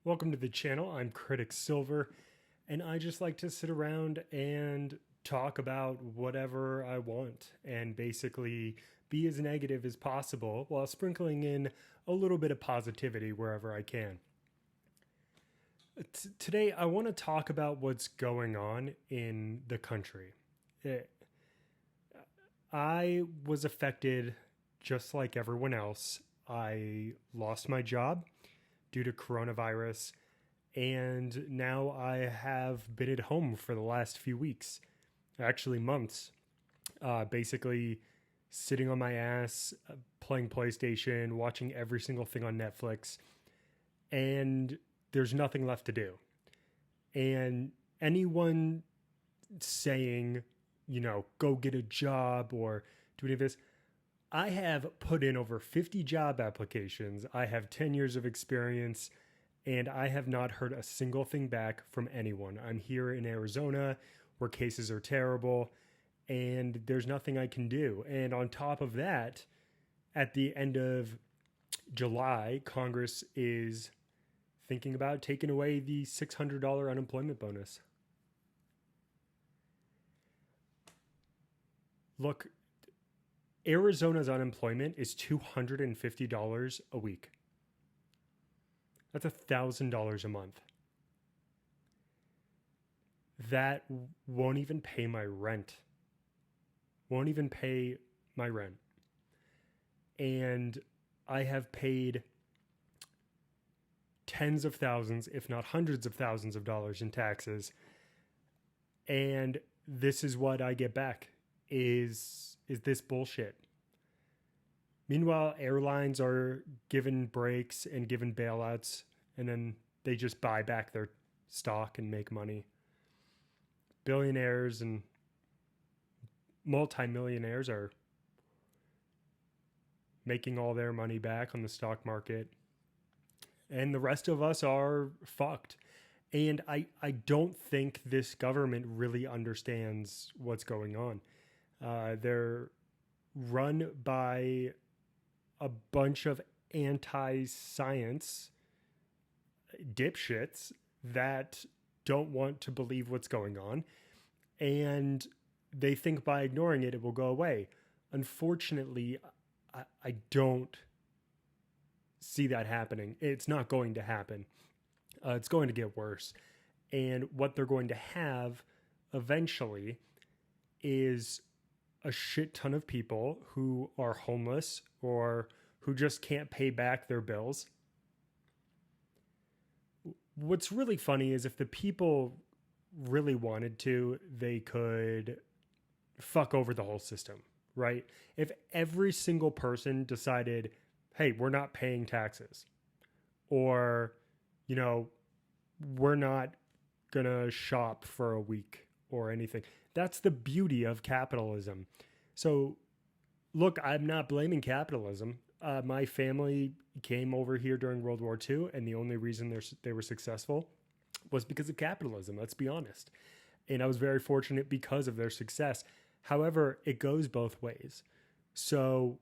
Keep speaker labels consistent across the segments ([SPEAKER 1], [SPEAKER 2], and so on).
[SPEAKER 1] Welcome to the channel. I'm Critic Silver, and I just like to sit around and talk about whatever I want and basically be as negative as possible while sprinkling in a little bit of positivity wherever I can. Today, I want to talk about what's going on in the country. I was affected just like everyone else. I lost my job due to coronavirus, and now I have been at home for the last few weeks, actually months, basically sitting on my ass, playing PlayStation, watching every single thing on Netflix, and there's nothing left to do. And anyone saying, go get a job or do any of this, I have put in over 50 job applications. I have 10 years of experience, and I have not heard a single thing back from anyone. I'm here in Arizona where cases are terrible, and there's nothing I can do. And on top of that, at the end of July, Congress is thinking about taking away the $600 unemployment bonus. Look, Arizona's unemployment is $250 a week. That's $1,000 a month. That won't even pay my rent. Won't even pay my rent. And I have paid tens of thousands, if not hundreds of thousands of dollars in taxes. And this is what I get back is this bullshit. Meanwhile, airlines are given breaks and given bailouts, and then they just buy back their stock and make money. Billionaires and multimillionaires are making all their money back on the stock market, and the rest of us are fucked. And I don't think this government really understands what's going on. They're run by a bunch of anti-science dipshits that don't want to believe what's going on, and they think by ignoring it, it will go away. Unfortunately, I don't see that happening. It's not going to happen. It's going to get worse. And what they're going to have eventually is a shit ton of people who are homeless or who just can't pay back their bills. What's really funny is if the people really wanted to, they could fuck over the whole system, right? If every single person decided, hey, we're not paying taxes, or, we're not gonna shop for a week or anything. That's the beauty of capitalism. So, look, I'm not blaming capitalism. My family came over here during World War II, and the only reason they were successful was because of capitalism, let's be honest. And I was very fortunate because of their success. However, it goes both ways. So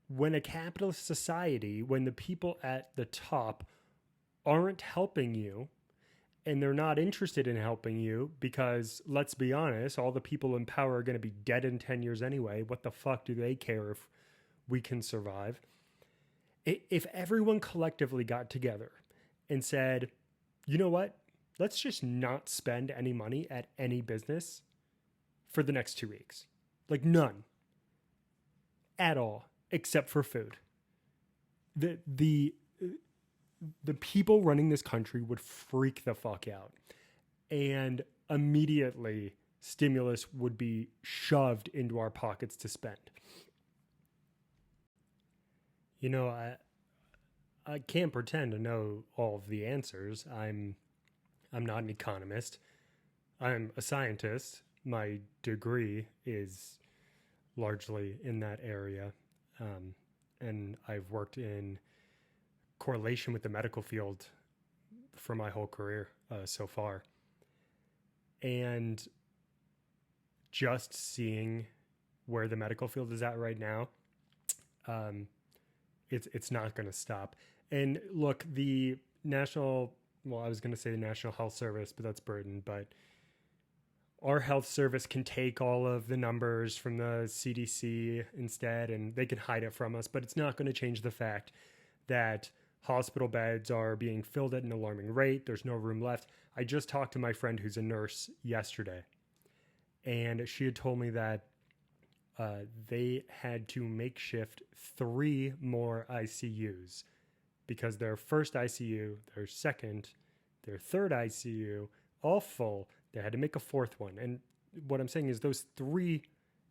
[SPEAKER 1] when a capitalist society, when the people at the top aren't helping you, and they're not interested in helping you because, let's be honest, all the people in power are going to be dead in 10 years anyway. What the fuck do they care if we can survive? If everyone collectively got together and said, you know what? Let's just not spend any money at any business for the next 2 weeks. Like none. At all. Except for food. The people running this country would freak the fuck out. And immediately, stimulus would be shoved into our pockets to spend. I can't pretend to know all of the answers. I'm not an economist. I'm a scientist. My degree is largely in that area. And I've worked in correlation with the medical field for my whole career so far. And just seeing where the medical field is at right now, it's not going to stop. And look, the National well, I was going to say the National Health Service, but that's burden. But our health service can take all of the numbers from the CDC instead, and they can hide it from us. But it's not going to change the fact that hospital beds are being filled at an alarming rate. There's no room left. I just talked to my friend who's a nurse yesterday, and she had told me that they had to makeshift 3 more ICUs because their first ICU, their second, their third ICU, all full. They had to make a 4th one. And what I'm saying is those 3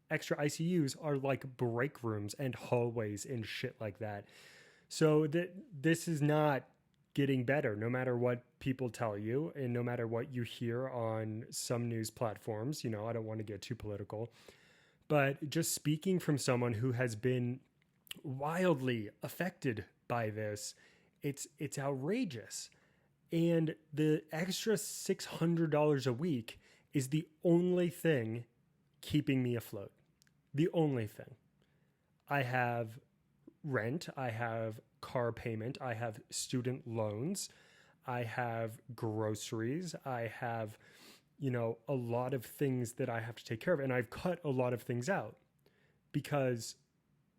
[SPEAKER 1] extra ICUs are like break rooms and hallways and shit like that. So this is not getting better, no matter what people tell you and no matter what you hear on some news platforms. You know, I don't want to get too political, but just speaking from someone who has been wildly affected by this, it's outrageous. And the extra $600 a week is the only thing keeping me afloat. The only thing. I have rent, I have car payment, I have student loans, I have groceries, I have, you know, a lot of things that I have to take care of. And I've cut a lot of things out because,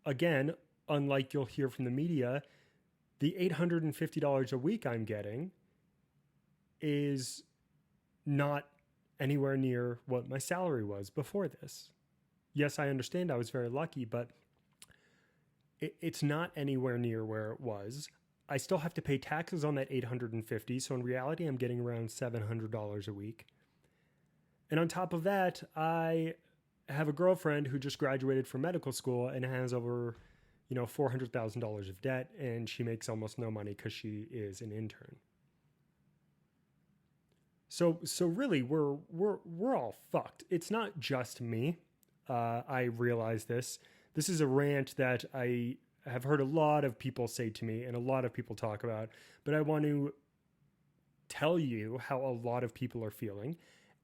[SPEAKER 1] again, unlike you'll hear from the media, the $850 a week I'm getting is not anywhere near what my salary was before this. Yes, I understand I was very lucky, but it's not anywhere near where it was. I still have to pay taxes on that $850. So in reality, I'm getting around $700 a week. And on top of that, I have a girlfriend who just graduated from medical school and has over, you know, $400,000 of debt, and she makes almost no money because she is an intern. So really, we're all fucked. It's not just me. I realize this. This is a rant that I have heard a lot of people say to me and a lot of people talk about, but I want to tell you how a lot of people are feeling.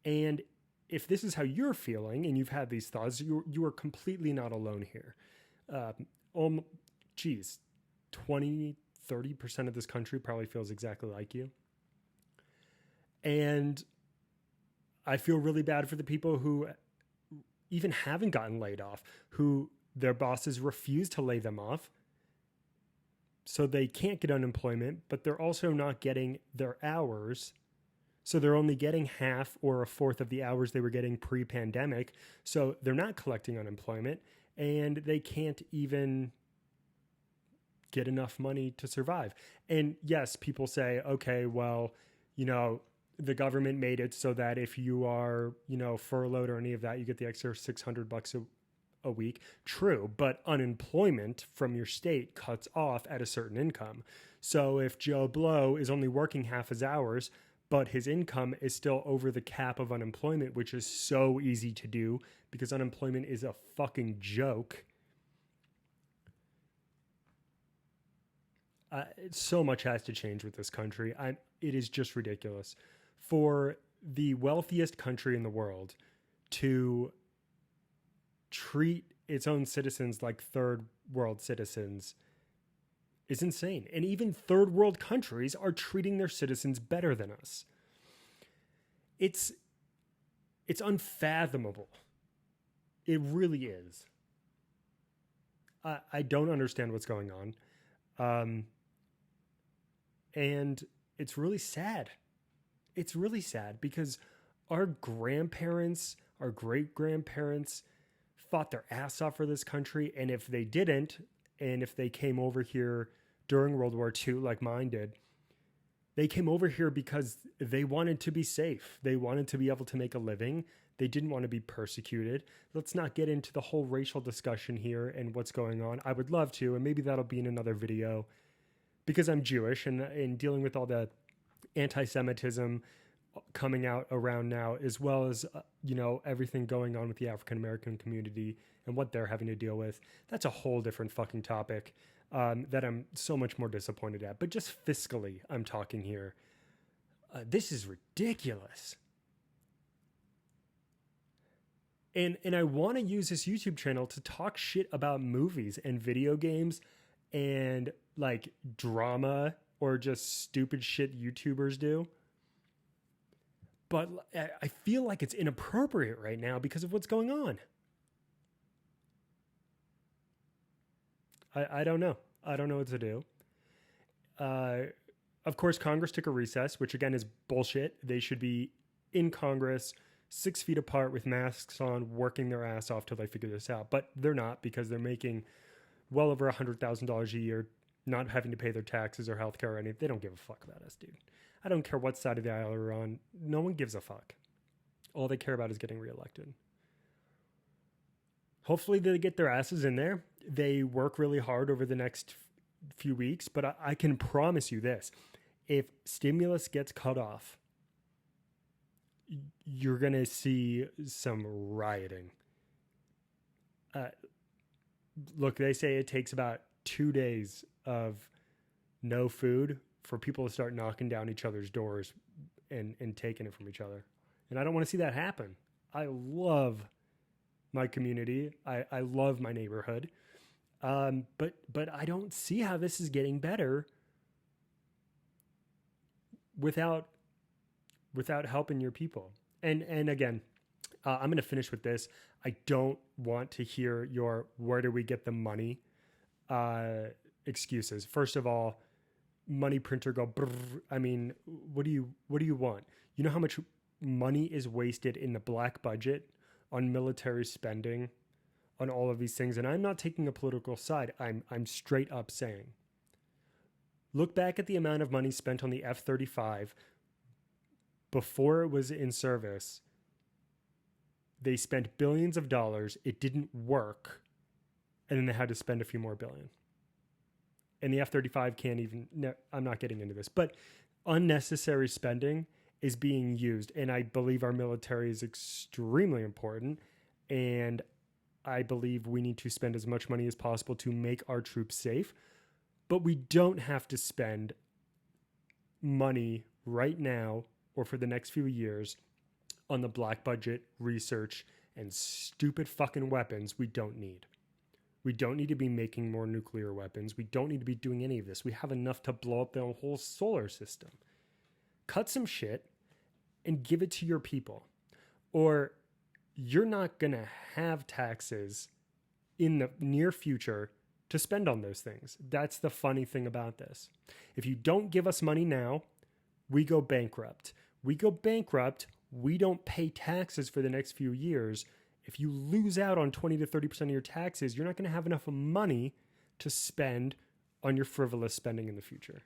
[SPEAKER 1] And if this is how you're feeling and you've had these thoughts, you are completely not alone here. 20, 30% of this country probably feels exactly like you. And I feel really bad for the people who even haven't gotten laid off, who their bosses refuse to lay them off. So they can't get unemployment, but they're also not getting their hours. So they're only getting half or a fourth of the hours they were getting pre-pandemic. So they're not collecting unemployment and they can't even get enough money to survive. And yes, people say, okay, well, you know, the government made it so that if you are, you know, furloughed or any of that, you get the extra $600 a week. True, but unemployment from your state cuts off at a certain income. So if Joe Blow is only working half his hours, but his income is still over the cap of unemployment, which is so easy to do because unemployment is a fucking joke. So much has to change with this country. It is just ridiculous. For the wealthiest country in the world to treat its own citizens like third world citizens is insane. And even third world countries are treating their citizens better than us. It's unfathomable. It really is. I don't understand what's going on. And it's really sad. It's really sad because our grandparents, our great-grandparents fought their ass off for this country. And if they didn't, and if they came over here during World War II like mine did, they came over here because they wanted to be safe. They wanted to be able to make a living. They didn't want to be persecuted. Let's not get into the whole racial discussion here and what's going on. I would love to, and maybe that'll be in another video because I'm Jewish and dealing with all the anti-Semitism coming out around now, as well as, everything going on with the African-American community and what they're having to deal with. That's a whole different fucking topic that I'm so much more disappointed at. But just fiscally, I'm talking here. This is ridiculous. And I want to use this YouTube channel to talk shit about movies and video games and like drama or just stupid shit YouTubers do. But I feel like it's inappropriate right now because of what's going on. I don't know. I don't know what to do. Of course, Congress took a recess, which again is bullshit. They should be in Congress 6 feet apart with masks on, working their ass off till they figure this out. But they're not, because they're making well over $100,000 a year, not having to pay their taxes or healthcare or anything. They don't give a fuck about us, dude. I don't care what side of the aisle we're on. No one gives a fuck. All they care about is getting reelected. Hopefully they get their asses in there. They work really hard over the next few weeks, but I can promise you this. If stimulus gets cut off, you're going to see some rioting. Look, they say it takes about 2 days of no food for people to start knocking down each other's doors and taking it from each other. And I don't want to see that happen. I love my community. I love my neighborhood. But I don't see how this is getting better without helping your people. And again, I'm going to finish with this. I don't want to hear your "where do we get the money" excuses. First of all, money printer go brrr. I mean, what do you want? You know how much money is wasted in the black budget on military spending, on all of these things? And I'm not taking a political side. I'm straight up saying, look back at the amount of money spent on the F-35 before it was in service. They spent billions of dollars. It didn't work. And then they had to spend a few more billion. And the F-35 can't even, no, I'm not getting into this, but unnecessary spending is being used. And I believe our military is extremely important. And I believe we need to spend as much money as possible to make our troops safe. But we don't have to spend money right now or for the next few years on the black budget research and stupid fucking weapons we don't need. We don't need to be making more nuclear weapons. We don't need to be doing any of this. We have enough to blow up the whole solar system. Cut some shit and give it to your people. Or you're not going to have taxes in the near future to spend on those things. That's the funny thing about this. If you don't give us money now, we go bankrupt. We don't pay taxes for the next few years. If you lose out on 20 to 30% of your taxes, you're not going to have enough money to spend on your frivolous spending in the future.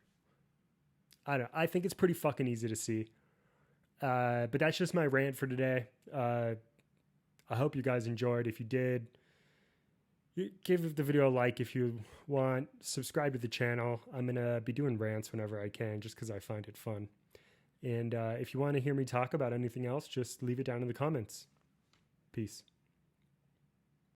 [SPEAKER 1] I think it's pretty fucking easy to see. But that's just my rant for today. I hope you guys enjoyed. If you did, give the video a like if you want. Subscribe to the channel. I'm going to be doing rants whenever I can just because I find it fun. And if you want to hear me talk about anything else, just leave it down in the comments. Peace.